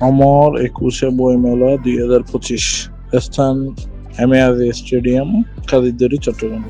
অমর একুশে বইমেলা 2025, স্থান এমএআরএ স্টেডিয়াম, খালিদুরি, চট্টগ্রাম।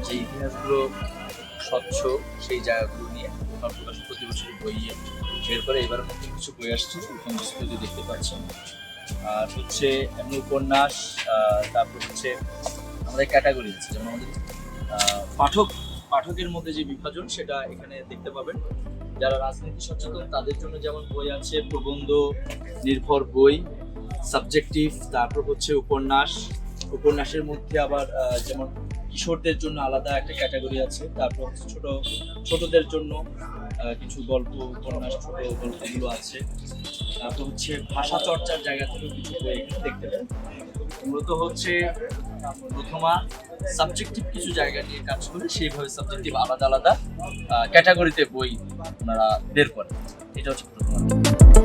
যে ইতিহাসগুলো স্বচ্ছ সেই জায়গাগুলো নিয়ে প্রকাশ প্রতি বছর বই বের করে এবার নতুন কিছু বই আসছে, ডিসপ্লেতে দেখতে পাচ্ছেন। আর হচ্ছে এমনি উপন্যাস, তারপর হচ্ছে আমাদের ক্যাটাগরি আছে, যেমন আমাদের পাঠকের মধ্যে যে বিভাজন সেটা এখানে দেখতে পাবেন। যারা রাজনীতি সচেতন তাদের জন্য যেমন বই আছে, প্রবন্ধ নির্ভর বই, সাবজেক্টিভ, তারপর হচ্ছে উপন্যাসের মধ্যে আবার যেমন কিশোরদের জন্য আলাদা একটা ক্যাটাগরি আছে, তারপর ছোটদের জন্য কিছু গল্প উপন্যাস ছোট গল্পগুলো আছে, তারপর হচ্ছে ভাষা চর্চার জায়গা থেকেও কিছু বই দেখতে পাবেন। মূলত হচ্ছে প্রথমা সাবজেক্টিভ কিছু জায়গা নিয়ে কাজ করে সেইভাবে সাবজেক্টিভ আলাদা আলাদা ক্যাটাগরিতে বই ওনারা বের করেন। এটা হচ্ছে প্রথম।